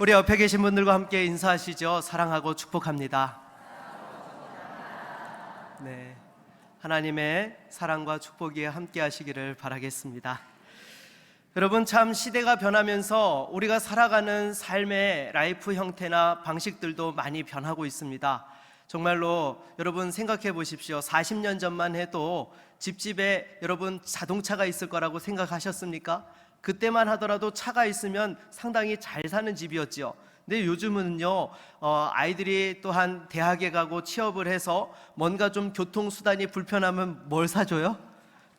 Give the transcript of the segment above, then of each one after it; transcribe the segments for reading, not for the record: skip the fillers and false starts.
우리 옆에 계신 분들과 함께 인사하시죠. 사랑하고 축복합니다. 네, 하나님의 사랑과 축복이 함께 하시기를 바라겠습니다. 여러분, 참 시대가 변하면서 우리가 살아가는 삶의 라이프 형태나 방식들도 많이 변하고 있습니다. 정말로 여러분 생각해 보십시오. 40년 전만 해도 집집에 여러분 자동차가 있을 거라고 생각하셨습니까? 그때만 하더라도 차가 있으면 상당히 잘 사는 집이었죠. 근데 요즘은요, 아이들이 또한 대학에 가고 취업을 해서 뭔가 좀 교통수단이 불편하면 뭘 사줘요?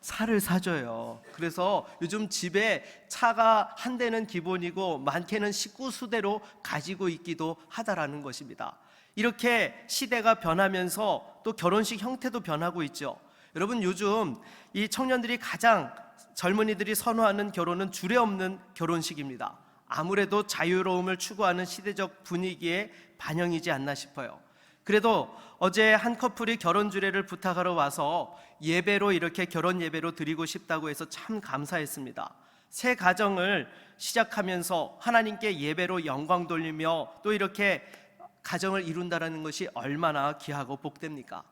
차를 사줘요. 그래서 요즘 집에 차가 한 대는 기본이고 많게는 식구 수대로 가지고 있기도 하다라는 것입니다. 이렇게 시대가 변하면서 또 결혼식 형태도 변하고 있죠. 여러분, 요즘 이 청년들이 가장 젊은이들이 선호하는 결혼은 주례없는 결혼식입니다. 아무래도 자유로움을 추구하는 시대적 분위기의 반영이지 않나 싶어요. 그래도 어제 한 커플이 결혼 주례를 부탁하러 와서 예배로 이렇게 결혼 예배로 드리고 싶다고 해서 참 감사했습니다. 새 가정을 시작하면서 하나님께 예배로 영광 돌리며 또 이렇게 가정을 이룬다는 것이 얼마나 귀하고 복됩니까?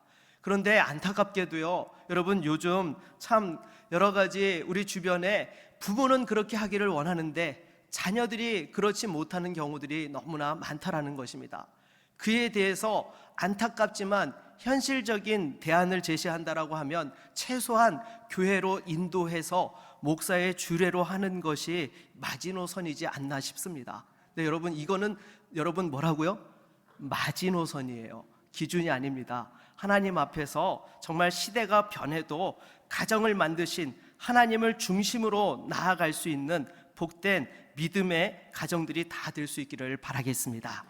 그런데 안타깝게도요, 여러분, 요즘 참 여러 가지 우리 주변에 부모는 그렇게 하기를 원하는데 자녀들이 그렇지 못하는 경우들이 너무나 많다라는 것입니다. 그에 대해서 안타깝지만 현실적인 대안을 제시한다라고 하면 최소한 교회로 인도해서 목사의 주례로 하는 것이 마지노선이지 않나 싶습니다. 네, 여러분, 이거는 여러분 뭐라고요? 마지노선이에요. 기준이 아닙니다. 하나님 앞에서 정말 시대가 변해도 가정을 만드신 하나님을 중심으로 나아갈 수 있는 복된 믿음의 가정들이 다 될 수 있기를 바라겠습니다.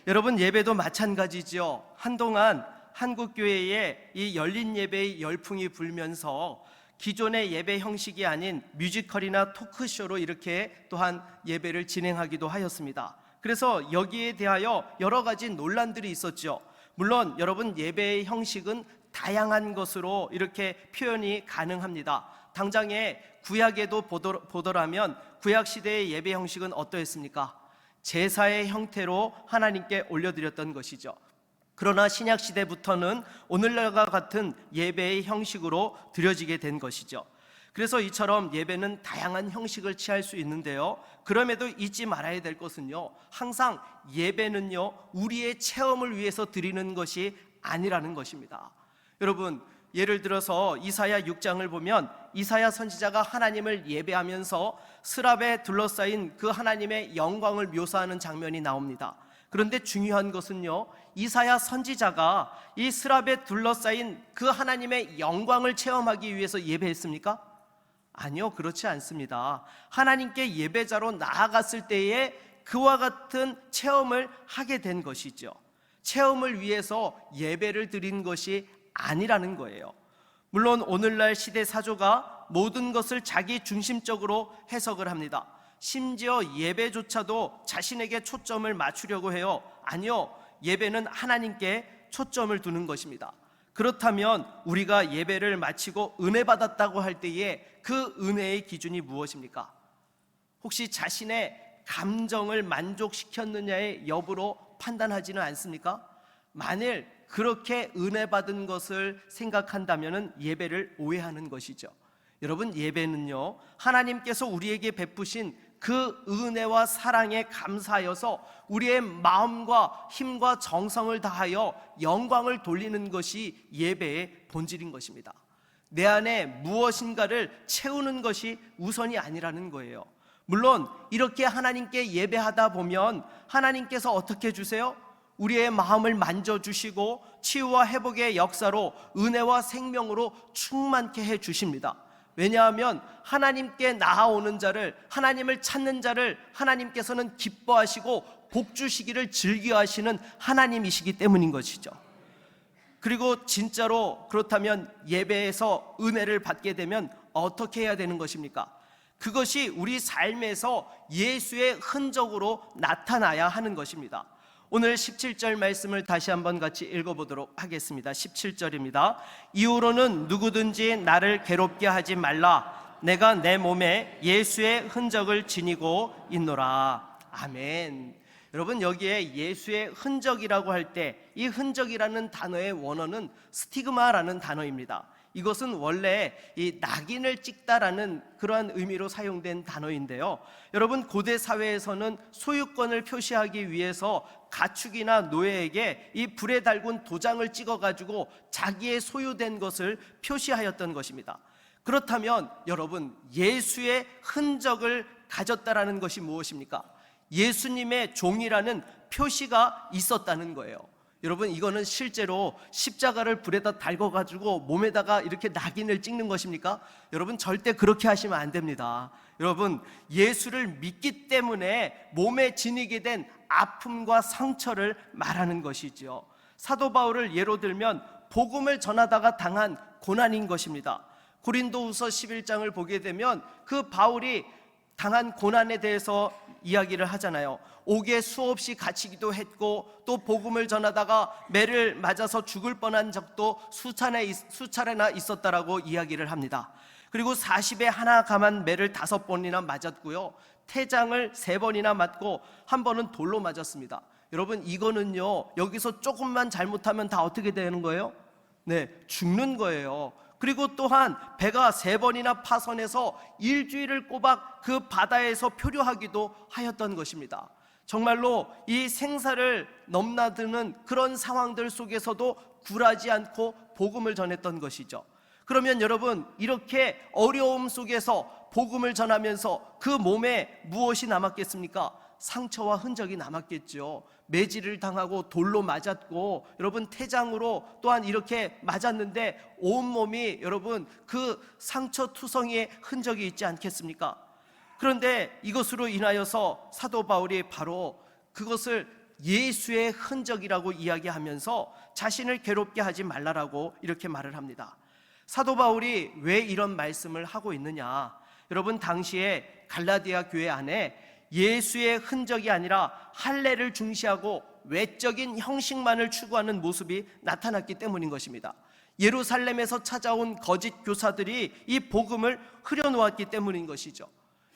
여러분, 예배도 마찬가지죠. 한동안 한국교회에 이 열린 예배의 열풍이 불면서 기존의 예배 형식이 아닌 뮤지컬이나 토크쇼로 이렇게 또한 예배를 진행하기도 하였습니다. 그래서 여기에 대하여 여러 가지 논란들이 있었죠. 물론 여러분, 예배의 형식은 다양한 것으로 이렇게 표현이 가능합니다. 당장에 구약에도 보더라면 구약 시대의 예배 형식은 어떠했습니까? 제사의 형태로 하나님께 올려드렸던 것이죠. 그러나 신약 시대부터는 오늘날과 같은 예배의 형식으로 드려지게 된 것이죠. 그래서 이처럼 예배는 다양한 형식을 취할 수 있는데요, 그럼에도 잊지 말아야 될 것은요, 항상 예배는요 우리의 체험을 위해서 드리는 것이 아니라는 것입니다. 여러분, 예를 들어서 이사야 6장을 보면 이사야 선지자가 하나님을 예배하면서 스랍에 둘러싸인 그 하나님의 영광을 묘사하는 장면이 나옵니다. 그런데 중요한 것은요, 이사야 선지자가 이 스랍에 둘러싸인 그 하나님의 영광을 체험하기 위해서 예배했습니까? 아니요, 그렇지 않습니다. 하나님께 예배자로 나아갔을 때에 그와 같은 체험을 하게 된 것이죠. 체험을 위해서 예배를 드린 것이 아니라는 거예요. 물론 오늘날 시대 사조가 모든 것을 자기 중심적으로 해석을 합니다. 심지어 예배조차도 자신에게 초점을 맞추려고 해요. 아니요, 예배는 하나님께 초점을 두는 것입니다. 그렇다면 우리가 예배를 마치고 은혜 받았다고 할 때에 그 은혜의 기준이 무엇입니까? 혹시 자신의 감정을 만족시켰느냐의 여부로 판단하지는 않습니까? 만일 그렇게 은혜 받은 것을 생각한다면 예배를 오해하는 것이죠. 여러분, 예배는요 하나님께서 우리에게 베푸신 그 은혜와 사랑에 감사하여서 우리의 마음과 힘과 정성을 다하여 영광을 돌리는 것이 예배의 본질인 것입니다. 내 안에 무엇인가를 채우는 것이 우선이 아니라는 거예요. 물론 이렇게 하나님께 예배하다 보면 하나님께서 어떻게 해주세요? 우리의 마음을 만져주시고 치유와 회복의 역사로 은혜와 생명으로 충만케 해주십니다. 왜냐하면 하나님께 나아오는 자를, 하나님을 찾는 자를 하나님께서는 기뻐하시고 복주시기를 즐겨하시는 하나님이시기 때문인 것이죠. 그리고 진짜로 그렇다면 예배에서 은혜를 받게 되면 어떻게 해야 되는 것입니까? 그것이 우리 삶에서 예수의 흔적으로 나타나야 하는 것입니다. 오늘 17절 말씀을 다시 한번 같이 읽어보도록 하겠습니다. 17절입니다. 이후로는 누구든지 나를 괴롭게 하지 말라. 내가 내 몸에 예수의 흔적을 지니고 있노라. 아멘. 여러분, 여기에 예수의 흔적이라고 할 때 이 흔적이라는 단어의 원어는 스티그마라는 단어입니다. 이것은 원래 이 낙인을 찍다라는 그러한 의미로 사용된 단어인데요, 여러분, 고대 사회에서는 소유권을 표시하기 위해서 가축이나 노예에게 이 불에 달군 도장을 찍어가지고 자기의 소유된 것을 표시하였던 것입니다. 그렇다면 여러분, 예수의 흔적을 가졌다라는 것이 무엇입니까? 예수님의 종이라는 표시가 있었다는 거예요. 여러분, 이거는 실제로 십자가를 불에다 달궈가지고 몸에다가 이렇게 낙인을 찍는 것입니까? 여러분, 절대 그렇게 하시면 안 됩니다. 여러분, 예수를 믿기 때문에 몸에 지니게 된 아픔과 상처를 말하는 것이지요. 사도 바울을 예로 들면 복음을 전하다가 당한 고난인 것입니다. 고린도후서 11장을 보게 되면 그 바울이 당한 고난에 대해서 이야기를 하잖아요. 옥에 수없이 갇히기도 했고, 또 복음을 전하다가 매를 맞아서 죽을 뻔한 적도 수차례나 있었다라고 이야기를 합니다. 그리고 40에 하나 감한 매를 5번이나 맞았고요, 태장을 3번이나 맞고 한 번은 돌로 맞았습니다. 여러분, 이거는요, 여기서 조금만 잘못하면 다 어떻게 되는 거예요? 네, 죽는 거예요. 그리고 또한 배가 3번이나 파선해서 일주일을 꼬박 그 바다에서 표류하기도 하였던 것입니다. 정말로 이 생사를 넘나드는 그런 상황들 속에서도 굴하지 않고 복음을 전했던 것이죠. 그러면 여러분, 이렇게 어려움 속에서 복음을 전하면서 그 몸에 무엇이 남았겠습니까? 상처와 흔적이 남았겠죠. 매질을 당하고 돌로 맞았고, 여러분, 태장으로 또한 이렇게 맞았는데 온몸이 여러분 그 상처 투성이의 흔적이 있지 않겠습니까? 그런데 이것으로 인하여서 사도 바울이 바로 그것을 예수의 흔적이라고 이야기하면서 자신을 괴롭게 하지 말라라고 이렇게 말을 합니다. 사도 바울이 왜 이런 말씀을 하고 있느냐? 여러분, 당시에 갈라디아 교회 안에 예수의 흔적이 아니라 할례를 중시하고 외적인 형식만을 추구하는 모습이 나타났기 때문인 것입니다. 예루살렘에서 찾아온 거짓 교사들이 이 복음을 흐려놓았기 때문인 것이죠.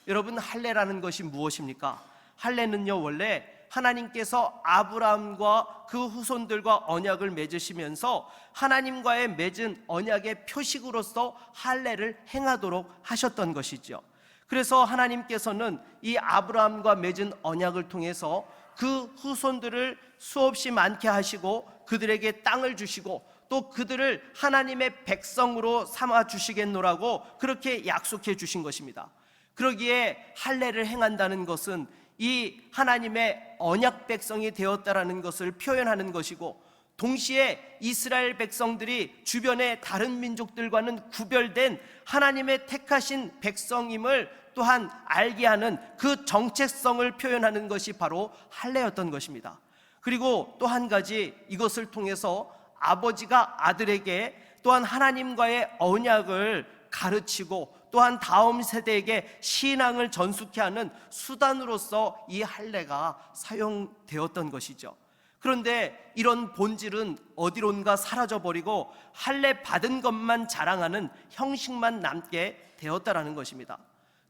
여러분, 할례라는 것이 무엇입니까? 할례는요, 원래 하나님께서 아브라함과 그 후손들과 언약을 맺으시면서 하나님과의 맺은 언약의 표식으로서 할례를 행하도록 하셨던 것이죠. 그래서 하나님께서는 이 아브라함과 맺은 언약을 통해서 그 후손들을 수없이 많게 하시고 그들에게 땅을 주시고 또 그들을 하나님의 백성으로 삼아 주시겠노라고 그렇게 약속해 주신 것입니다. 그러기에 할례를 행한다는 것은 이 하나님의 언약 백성이 되었다라는 것을 표현하는 것이고, 동시에 이스라엘 백성들이 주변의 다른 민족들과는 구별된 하나님의 택하신 백성임을 또한 알게 하는 그 정체성을 표현하는 것이 바로 할례였던 것입니다. 그리고 또 한 가지, 이것을 통해서 아버지가 아들에게 또한 하나님과의 언약을 가르치고 또한 다음 세대에게 신앙을 전수케 하는 수단으로서 이 할례가 사용되었던 것이죠. 그런데 이런 본질은 어디론가 사라져버리고 할례 받은 것만 자랑하는 형식만 남게 되었다라는 것입니다.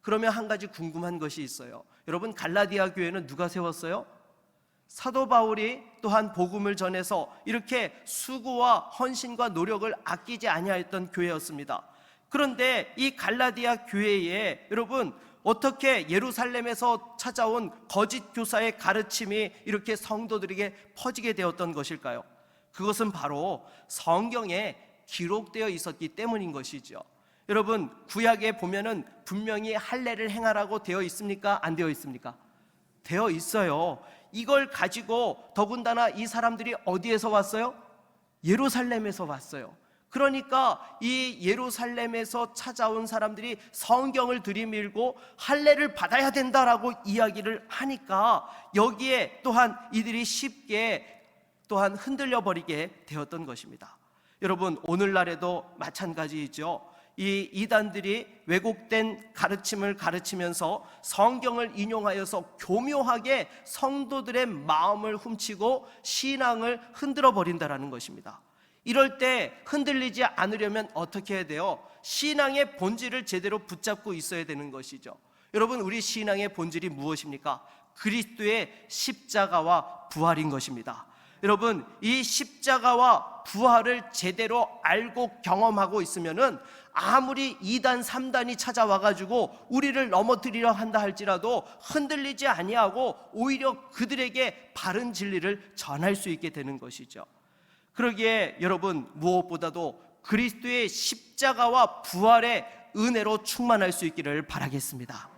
그러면 한 가지 궁금한 것이 있어요. 여러분, 갈라디아 교회는 누가 세웠어요? 사도 바울이 또한 복음을 전해서 이렇게 수고와 헌신과 노력을 아끼지 아니하였던 교회였습니다. 그런데 이 갈라디아 교회에 여러분, 어떻게 예루살렘에서 찾아온 거짓 교사의 가르침이 이렇게 성도들에게 퍼지게 되었던 것일까요? 그것은 바로 성경에 기록되어 있었기 때문인 것이죠. 여러분, 구약에 보면은 분명히 할례를 행하라고 되어 있습니까? 안 되어 있습니까? 되어 있어요. 이걸 가지고 더군다나 이 사람들이 어디에서 왔어요? 예루살렘에서 왔어요. 그러니까 이 예루살렘에서 찾아온 사람들이 성경을 들이밀고 할례를 받아야 된다라고 이야기를 하니까 여기에 또한 이들이 쉽게 또한 흔들려 버리게 되었던 것입니다. 여러분, 오늘날에도 마찬가지이죠. 이 이단들이 왜곡된 가르침을 가르치면서 성경을 인용하여서 교묘하게 성도들의 마음을 훔치고 신앙을 흔들어 버린다라는 것입니다. 이럴 때 흔들리지 않으려면 어떻게 해야 돼요? 신앙의 본질을 제대로 붙잡고 있어야 되는 것이죠. 여러분, 우리 신앙의 본질이 무엇입니까? 그리스도의 십자가와 부활인 것입니다. 여러분, 이 십자가와 부활을 제대로 알고 경험하고 있으면은 아무리 2단 3단이 찾아와가지고 우리를 넘어뜨리려 한다 할지라도 흔들리지 아니하고 오히려 그들에게 바른 진리를 전할 수 있게 되는 것이죠. 그러기에 여러분, 무엇보다도 그리스도의 십자가와 부활의 은혜로 충만할 수 있기를 바라겠습니다.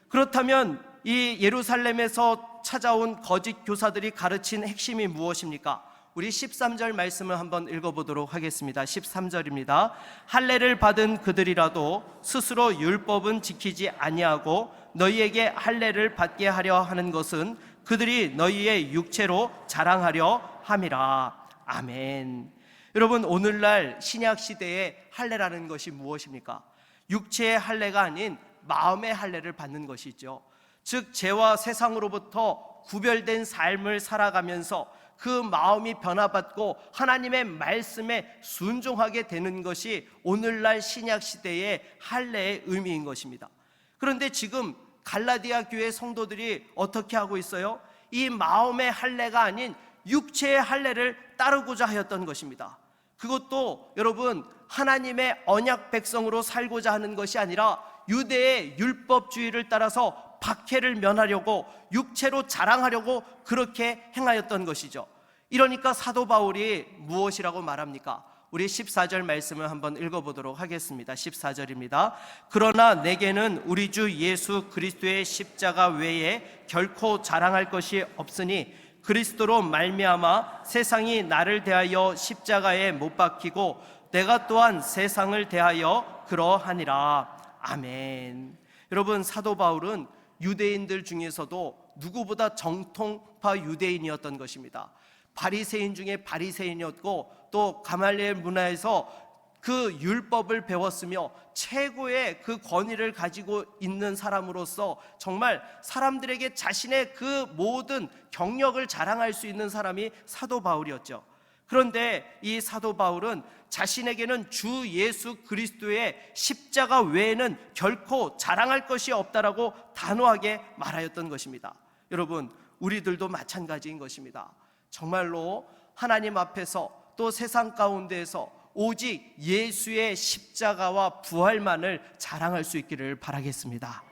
그렇다면 이 예루살렘에서 찾아온 거짓 교사들이 가르친 핵심이 무엇입니까? 우리 13절 말씀을 한번 읽어보도록 하겠습니다. 13절입니다. 할례를 받은 그들이라도 스스로 율법은 지키지 아니하고 너희에게 할례를 받게 하려 하는 것은 그들이 너희의 육체로 자랑하려 함이라. 아멘. 여러분, 오늘날 신약 시대의 할례라는 것이 무엇입니까? 육체의 할례가 아닌 마음의 할례를 받는 것이죠. 즉, 죄와 세상으로부터 구별된 삶을 살아가면서 그 마음이 변화받고 하나님의 말씀에 순종하게 되는 것이 오늘날 신약 시대의 할례의 의미인 것입니다. 그런데 지금 갈라디아 교회 성도들이 어떻게 하고 있어요? 이 마음의 할례가 아닌 육체의 할례를 따르고자 하였던 것입니다. 그것도 여러분, 하나님의 언약 백성으로 살고자 하는 것이 아니라 유대의 율법주의를 따라서 박해를 면하려고, 육체로 자랑하려고 그렇게 행하였던 것이죠. 이러니까 사도 바울이 무엇이라고 말합니까? 우리 14절 말씀을 한번 읽어보도록 하겠습니다. 14절입니다. 그러나 내게는 우리 주 예수 그리스도의 십자가 외에 결코 자랑할 것이 없으니 그리스도로 말미암아 세상이 나를 대하여 십자가에 못 박히고 내가 또한 세상을 대하여 그러하니라. 아멘. 여러분, 사도 바울은 유대인들 중에서도 누구보다 정통파 유대인이었던 것입니다. 바리새인 중에 바리새인이었고 또 가말리엘 문화에서 그 율법을 배웠으며 최고의 그 권위를 가지고 있는 사람으로서 정말 사람들에게 자신의 그 모든 경력을 자랑할 수 있는 사람이 사도 바울이었죠. 그런데 이 사도 바울은 자신에게는 주 예수 그리스도의 십자가 외에는 결코 자랑할 것이 없다라고 단호하게 말하였던 것입니다. 여러분, 우리들도 마찬가지인 것입니다. 정말로 하나님 앞에서 또 세상 가운데에서 오직 예수의 십자가와 부활만을 자랑할 수 있기를 바라겠습니다.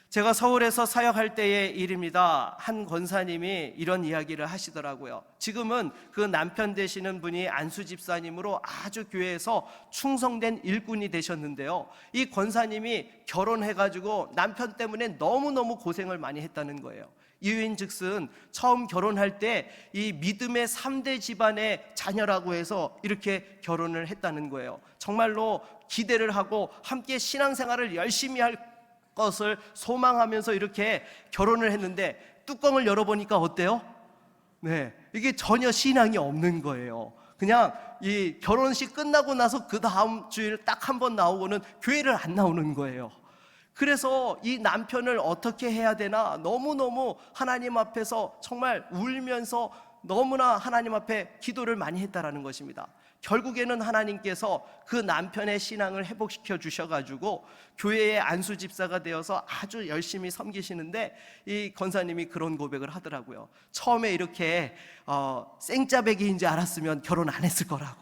제가 서울에서 사역할 때의 일입니다. 한 권사님이 이런 이야기를 하시더라고요. 지금은 그 남편 되시는 분이 안수 집사님으로 아주 교회에서 충성된 일꾼이 되셨는데요, 이 권사님이 결혼해가지고 남편 때문에 너무너무 고생을 많이 했다는 거예요. 이유인즉슨 처음 결혼할 때 이 믿음의 3대 집안의 자녀라고 해서 이렇게 결혼을 했다는 거예요. 정말로 기대를 하고 함께 신앙생활을 열심히 할 것을 소망하면서 이렇게 결혼을 했는데 뚜껑을 열어보니까 어때요? 네, 이게 전혀 신앙이 없는 거예요. 그냥 이 결혼식 끝나고 나서 그 다음 주일 딱 한 번 나오고는 교회를 안 나오는 거예요. 그래서 이 남편을 어떻게 해야 되나 너무너무 하나님 앞에서 정말 울면서 너무나 하나님 앞에 기도를 많이 했다라는 것입니다. 결국에는 하나님께서 그 남편의 신앙을 회복시켜 주셔가지고 교회의 안수 집사가 되어서 아주 열심히 섬기시는데, 이 권사님이 그런 고백을 하더라고요. 처음에 이렇게 생짜배기인 줄 알았으면 결혼 안 했을 거라고.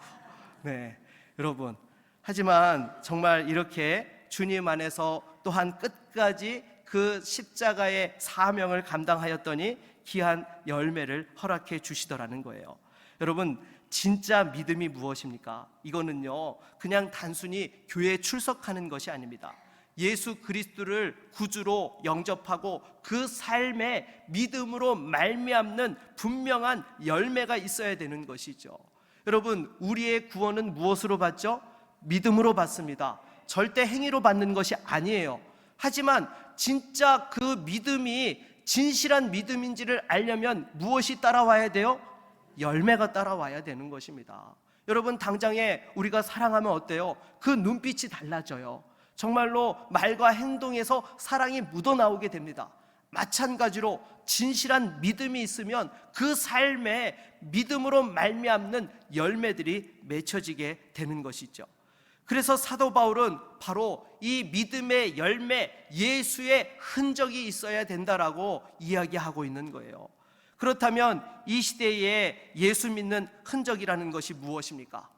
네, 여러분, 하지만 정말 이렇게 주님 안에서 또한 끝까지 그 십자가의 사명을 감당하였더니 귀한 열매를 허락해 주시더라는 거예요. 여러분, 진짜 믿음이 무엇입니까? 이거는요, 그냥 단순히 교회에 출석하는 것이 아닙니다. 예수 그리스도를 구주로 영접하고 그 삶에 믿음으로 말미암는 분명한 열매가 있어야 되는 것이죠. 여러분, 우리의 구원은 무엇으로 받죠? 믿음으로 받습니다. 절대 행위로 받는 것이 아니에요. 하지만 진짜 그 믿음이 진실한 믿음인지를 알려면 무엇이 따라와야 돼요? 열매가 따라와야 되는 것입니다. 여러분, 당장에 우리가 사랑하면 어때요? 그 눈빛이 달라져요. 정말로 말과 행동에서 사랑이 묻어나오게 됩니다. 마찬가지로 진실한 믿음이 있으면 그 삶에 믿음으로 말미암는 열매들이 맺혀지게 되는 것이죠. 그래서 사도 바울은 바로 이 믿음의 열매, 예수의 흔적이 있어야 된다라고 이야기하고 있는 거예요. 그렇다면 이 시대에 예수 믿는 흔적이라는 것이 무엇입니까?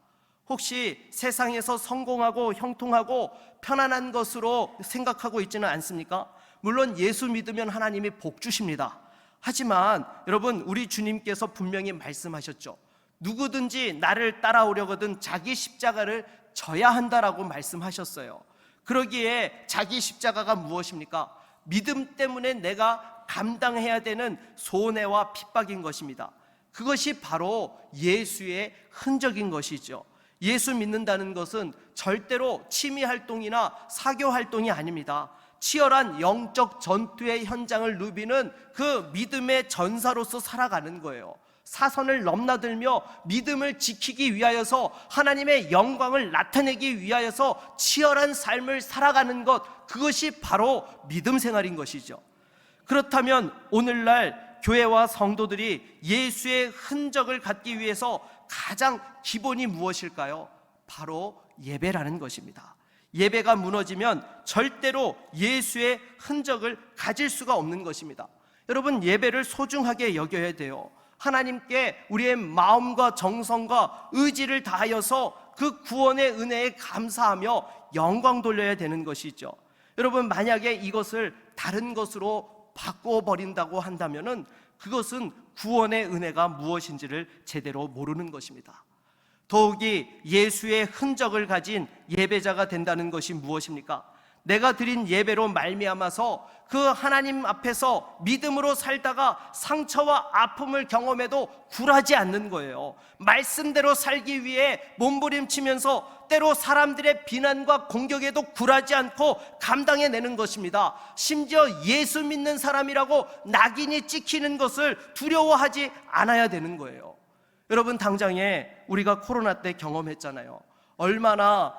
혹시 세상에서 성공하고 형통하고 편안한 것으로 생각하고 있지는 않습니까? 물론 예수 믿으면 하나님이 복 주십니다. 하지만 여러분, 우리 주님께서 분명히 말씀하셨죠. 누구든지 나를 따라오려거든 자기 십자가를 져야 한다라고 말씀하셨어요. 그러기에 자기 십자가가 무엇입니까? 믿음 때문에 내가 감당해야 되는 손해와 핍박인 것입니다. 그것이 바로 예수의 흔적인 것이죠. 예수 믿는다는 것은 절대로 취미 활동이나 사교 활동이 아닙니다. 치열한 영적 전투의 현장을 누비는 그 믿음의 전사로서 살아가는 거예요. 사선을 넘나들며 믿음을 지키기 위하여서 하나님의 영광을 나타내기 위하여서 치열한 삶을 살아가는 것, 그것이 바로 믿음 생활인 것이죠. 그렇다면 오늘날 교회와 성도들이 예수의 흔적을 갖기 위해서 가장 기본이 무엇일까요? 바로 예배라는 것입니다. 예배가 무너지면 절대로 예수의 흔적을 가질 수가 없는 것입니다. 여러분, 예배를 소중하게 여겨야 돼요. 하나님께 우리의 마음과 정성과 의지를 다하여서 그 구원의 은혜에 감사하며 영광 돌려야 되는 것이죠. 여러분, 만약에 이것을 다른 것으로 바꿔버린다고 한다면은 그것은 구원의 은혜가 무엇인지를 제대로 모르는 것입니다. 더욱이 예수의 흔적을 가진 예배자가 된다는 것이 무엇입니까? 내가 드린 예배로 말미암아서 그 하나님 앞에서 믿음으로 살다가 상처와 아픔을 경험해도 굴하지 않는 거예요. 말씀대로 살기 위해 몸부림치면서 때로 사람들의 비난과 공격에도 굴하지 않고 감당해내는 것입니다. 심지어 예수 믿는 사람이라고 낙인이 찍히는 것을 두려워하지 않아야 되는 거예요. 여러분, 당장에 우리가 코로나 때 경험했잖아요. 얼마나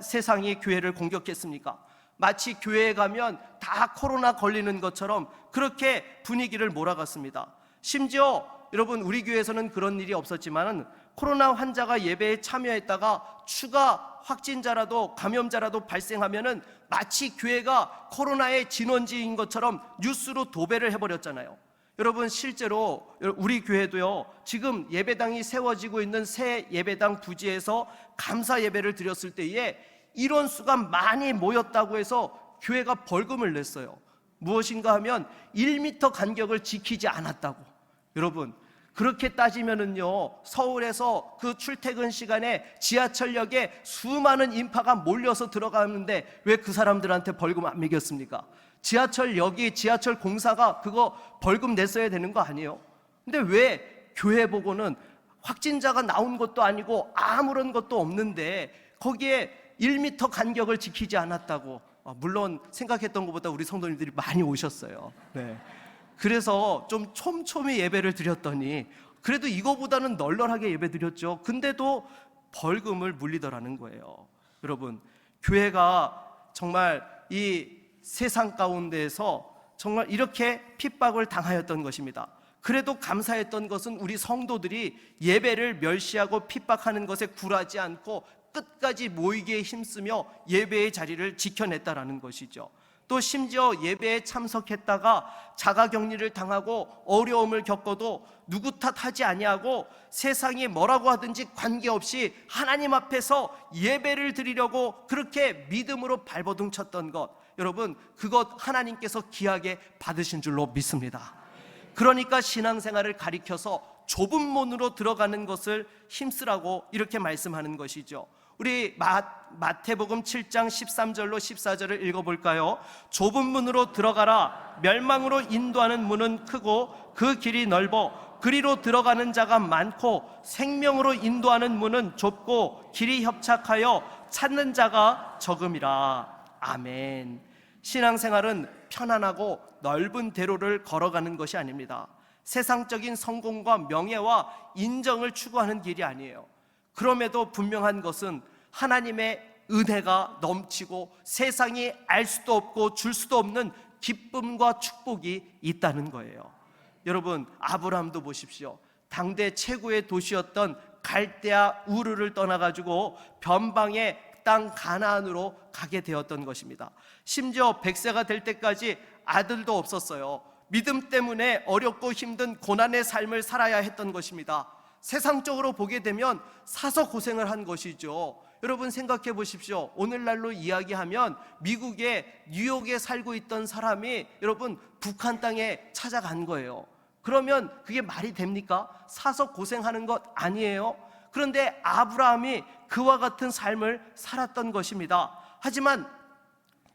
세상이 교회를 공격했습니까? 마치 교회에 가면 다 코로나 걸리는 것처럼 그렇게 분위기를 몰아갔습니다. 심지어 여러분, 우리 교회에서는 그런 일이 없었지만 코로나 환자가 예배에 참여했다가 추가 확진자라도 감염자라도 발생하면은 마치 교회가 코로나의 진원지인 것처럼 뉴스로 도배를 해버렸잖아요. 여러분, 실제로 우리 교회도요, 지금 예배당이 세워지고 있는 새 예배당 부지에서 감사 예배를 드렸을 때에 인원수가 많이 모였다고 해서 교회가 벌금을 냈어요. 무엇인가 하면 1m 간격을 지키지 않았다고. 여러분, 그렇게 따지면은요, 서울에서 그 출퇴근 시간에 지하철역에 수많은 인파가 몰려서 들어가는데 왜 그 사람들한테 벌금 안 매겼습니까? 지하철역이, 지하철 공사가 그거 벌금 냈어야 되는 거 아니에요? 근데 왜 교회 보고는 확진자가 나온 것도 아니고 아무런 것도 없는데 거기에 1m 간격을 지키지 않았다고? 물론 생각했던 것보다 우리 성도님들이 많이 오셨어요. 네. 그래서 좀 촘촘히 예배를 드렸더니 그래도 이거보다는 널널하게 예배 드렸죠. 근데도 벌금을 물리더라는 거예요. 여러분, 교회가 정말 이 세상 가운데에서 정말 이렇게 핍박을 당하였던 것입니다. 그래도 감사했던 것은 우리 성도들이 예배를 멸시하고 핍박하는 것에 굴하지 않고 끝까지 모이기에 힘쓰며 예배의 자리를 지켜냈다라는 것이죠. 또 심지어 예배에 참석했다가 자가격리를 당하고 어려움을 겪어도 누구 탓하지 아니하고 세상이 뭐라고 하든지 관계없이 하나님 앞에서 예배를 드리려고 그렇게 믿음으로 발버둥 쳤던 것, 여러분, 그것 하나님께서 귀하게 받으신 줄로 믿습니다. 그러니까 신앙생활을 가리켜서 좁은 문으로 들어가는 것을 힘쓰라고 이렇게 말씀하는 것이죠. 우리 마태복음 7장 13절로 14절을 읽어볼까요? 좁은 문으로 들어가라. 멸망으로 인도하는 문은 크고 그 길이 넓어 그리로 들어가는 자가 많고 생명으로 인도하는 문은 좁고 길이 협착하여 찾는 자가 적음이라. 아멘. 신앙생활은 편안하고 넓은 대로를 걸어가는 것이 아닙니다. 세상적인 성공과 명예와 인정을 추구하는 길이 아니에요. 그럼에도 분명한 것은 하나님의 은혜가 넘치고 세상이 알 수도 없고 줄 수도 없는 기쁨과 축복이 있다는 거예요. 여러분, 아브라함도 보십시오. 당대 최고의 도시였던 갈대아 우르를 떠나가지고 변방에 땅 가나안으로 가게 되었던 것입니다. 심지어 100세가 될 때까지 아들도 없었어요. 믿음 때문에 어렵고 힘든 고난의 삶을 살아야 했던 것입니다. 세상적으로 보게 되면 사서 고생을 한 것이죠. 여러분 생각해 보십시오. 오늘날로 이야기하면 미국의 뉴욕에 살고 있던 사람이 여러분 북한 땅에 찾아간 거예요. 그러면 그게 말이 됩니까? 사서 고생하는 것 아니에요? 그런데 아브라함이 그와 같은 삶을 살았던 것입니다. 하지만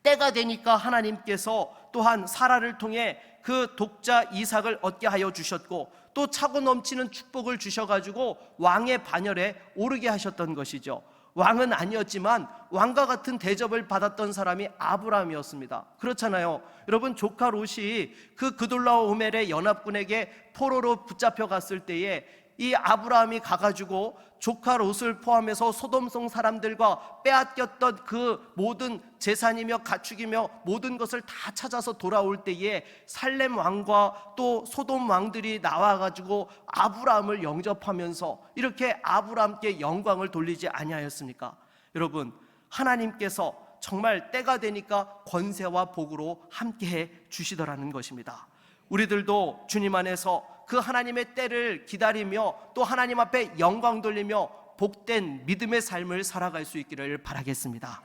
때가 되니까 하나님께서 또한 사라를 통해 그 독자 이삭을 얻게 하여 주셨고, 또 차고 넘치는 축복을 주셔가지고 왕의 반열에 오르게 하셨던 것이죠. 왕은 아니었지만 왕과 같은 대접을 받았던 사람이 아브라함이었습니다. 그렇잖아요. 여러분, 조카 롯이 그 그돌라오멜의 연합군에게 포로로 붙잡혀 갔을 때에 이 아브라함이 가가지고 조카 롯을 포함해서 소돔성 사람들과 빼앗겼던 그 모든 재산이며 가축이며 모든 것을 다 찾아서 돌아올 때에 살렘 왕과 또 소돔 왕들이 나와가지고 아브라함을 영접하면서 이렇게 아브라함께 영광을 돌리지 아니하였습니까? 여러분, 하나님께서 정말 때가 되니까 권세와 복으로 함께해 주시더라는 것입니다. 우리들도 주님 안에서 그 하나님의 때를 기다리며 또 하나님 앞에 영광 돌리며 복된 믿음의 삶을 살아갈 수 있기를 바라겠습니다.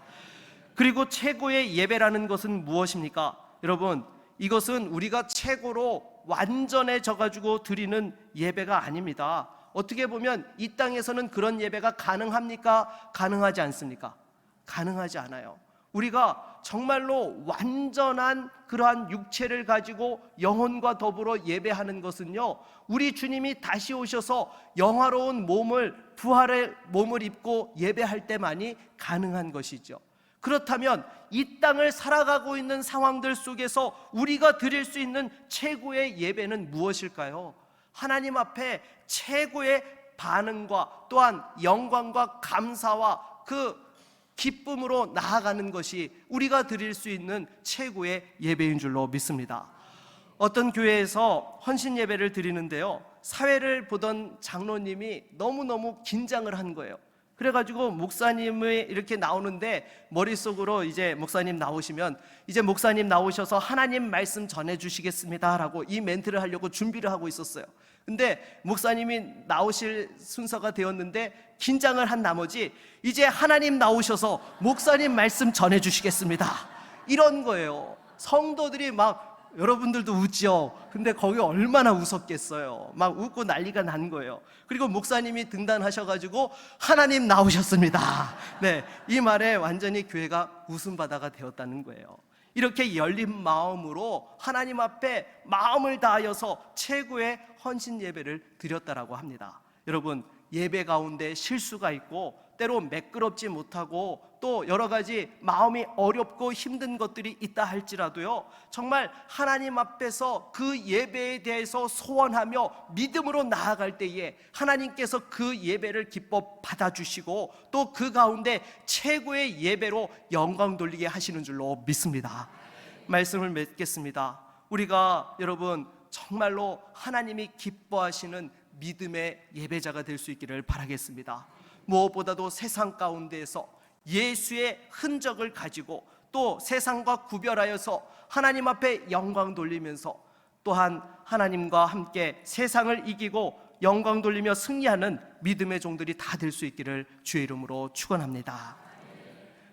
그리고 최고의 예배라는 것은 무엇입니까? 여러분, 이것은 우리가 최고로 완전해져 가지고 드리는 예배가 아닙니다. 어떻게 보면 이 땅에서는 그런 예배가 가능합니까? 가능하지 않습니까? 가능하지 않아요. 우리가 정말로 완전한 그러한 육체를 가지고 영혼과 더불어 예배하는 것은요, 우리 주님이 다시 오셔서 영화로운 몸을, 부활의 몸을 입고 예배할 때만이 가능한 것이죠. 그렇다면 이 땅을 살아가고 있는 상황들 속에서 우리가 드릴 수 있는 최고의 예배는 무엇일까요? 하나님 앞에 최고의 반응과 또한 영광과 감사와 그 기쁨으로 나아가는 것이 우리가 드릴 수 있는 최고의 예배인 줄로 믿습니다. 어떤 교회에서 헌신 예배를 드리는데요, 사회를 보던 장로님이 너무너무 긴장을 한 거예요. 그래가지고 목사님이 이렇게 나오는데 머릿속으로 이제 목사님 나오시면 이제 목사님 나오셔서 하나님 말씀 전해주시겠습니다 라고 이 멘트를 하려고 준비를 하고 있었어요. 근데 목사님이 나오실 순서가 되었는데 긴장을 한 나머지 이제 하나님 나오셔서 목사님 말씀 전해주시겠습니다 이런 거예요. 성도들이 막, 여러분들도 웃죠? 근데 거기 얼마나 웃었겠어요. 막 웃고 난리가 난 거예요. 그리고 목사님이 등단하셔가지고 하나님 나오셨습니다. 네, 이 말에 완전히 교회가 웃음바다가 되었다는 거예요. 이렇게 열린 마음으로 하나님 앞에 마음을 다하여서 최고의 헌신 예배를 드렸다라고 합니다. 여러분, 예배 가운데 실수가 있고 때로 매끄럽지 못하고 또 여러 가지 마음이 어렵고 힘든 것들이 있다 할지라도요, 정말 하나님 앞에서 그 예배에 대해서 소원하며 믿음으로 나아갈 때에 하나님께서 그 예배를 기뻐 받아주시고 또 그 가운데 최고의 예배로 영광 돌리게 하시는 줄로 믿습니다. 말씀을 맺겠습니다. 우리가 여러분 정말로 하나님이 기뻐하시는 믿음의 예배자가 될 수 있기를 바라겠습니다. 무엇보다도 세상 가운데에서 예수의 흔적을 가지고 또 세상과 구별하여서 하나님 앞에 영광 돌리면서 또한 하나님과 함께 세상을 이기고 영광 돌리며 승리하는 믿음의 종들이 다 될 수 있기를 주의 이름으로 축원합니다.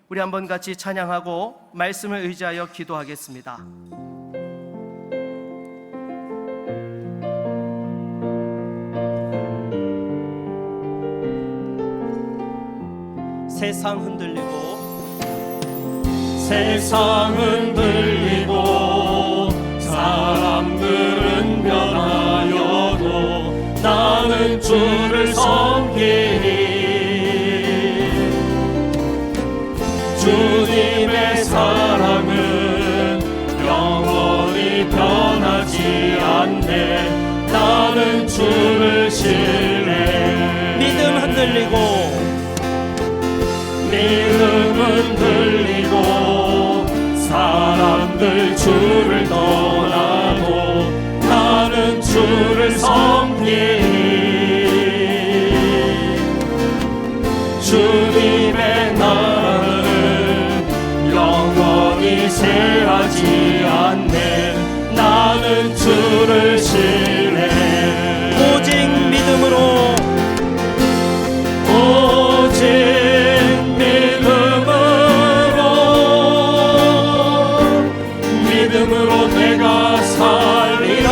우리 한번 같이 찬양하고 말씀을 의지하여 기도하겠습니다. 세상 흔들리고 사람들은 변하여도 나는 주를 섬기니 주님의 사랑은 영원히 변하지 않네. 나는 주를 신뢰. 믿음 흔들리고 사람들 주를 떠나도 나는 주를 섬기니 주님의 나라는 나는 주를 신뢰. 오직 믿음으로 오직 믿음으로 내가 살리라.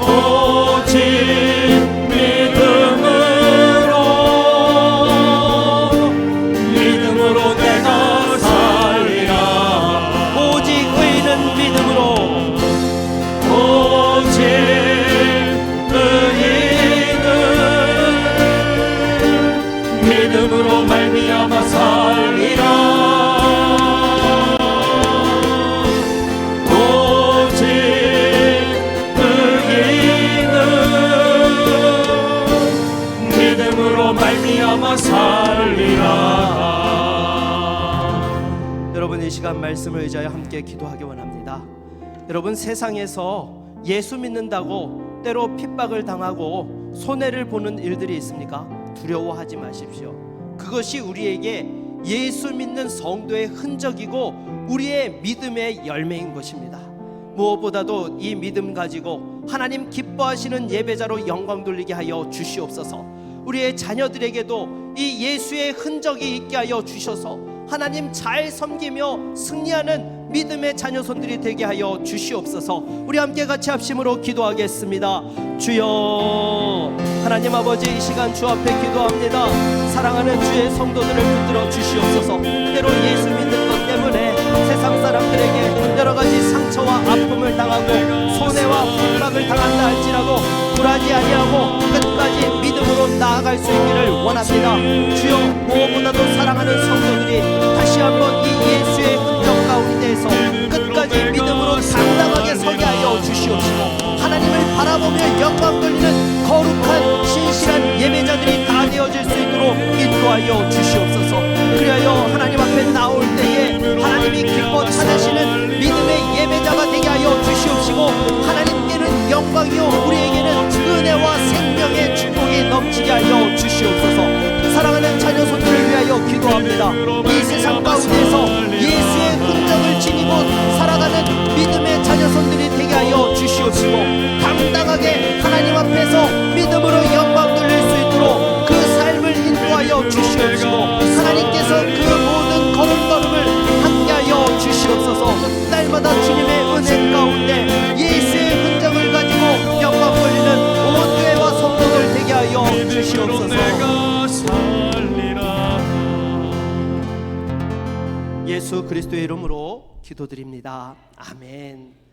오직 믿음으로 내가 살리라. 오직 의인은 믿음으로 오직 의인은 믿음으로 말미암아 살리라. 오직 의인은 믿음으로 말미암아 살리라. 여러분, 이 시간 말씀을 의지하여 함께 기도하기 원합니다. 여러분, 세상에서 예수 믿는다고 때로 핍박을 당하고 손해를 보는 일들이 있습니까? 두려워하지 마십시오. 그것이 우리에게 예수 믿는 성도의 흔적이고 우리의 믿음의 열매인 것입니다. 무엇보다도 이 믿음 가지고 하나님 기뻐하시는 예배자로 영광 돌리게 하여 주시옵소서. 우리의 자녀들에게도 이 예수의 흔적이 있게 하여 주셔서 하나님 잘 섬기며 승리하는 믿음의 자녀손들이 되게 하여 주시옵소서. 우리 함께 같이 합심으로 기도하겠습니다. 주여, 하나님 아버지, 이 시간 주 앞에 기도합니다. 사랑하는 주의 성도들을 붙들어 주시옵소서. 때로 예수 믿는 것 때문에 세상 사람들에게 여러 가지 상처와 아픔을 당하고 손해와 핍박을 당한다 할지라도 굴하지 아니하고 끝까지 믿음으로 나아갈 수 있기를 원합니다. 주여, 무엇보다도 사랑하는 성도들이 다시 한번 이 예수의 흔적 가운데에서 끝까지 믿음으로 당당하게 서게 하여 주시옵시고 하나님을 바라보며 영광 돌리는 거룩한 신실한 예배자들이 다 되어질 수 있도록 인도하여 주시옵소서. 그리하여 하나님 앞에 나올 때에 하나님이 기뻐 찾으시는 믿음의 예배자가 되게 하여 주시옵시고 하나님께는 영광이요 우리에게는 은혜와 생명의 축복이 넘치게 하여 주시옵소서. 사랑하는 자녀 손들을 위하여 기도합니다. 이 세상 가운데서 예수의 흔적을 지니고 살아가는 믿음의 자녀 손들이 되게 하여 주시옵시고 당당하게 하나님 앞에서 믿음으로 영광 돌릴 수 있도록 그 삶을 인도하여 주시옵시고 하나님께서 그 모든 걸음걸음을 함께하여 주시옵소서. 날마다 주님의 은혜 가운데 예수의 흔적을 가지고 영광 돌리는 온 교회와 성도들 되게 하여 주시옵소서. 예수 그리스도의 이름으로 기도드립니다. 아멘.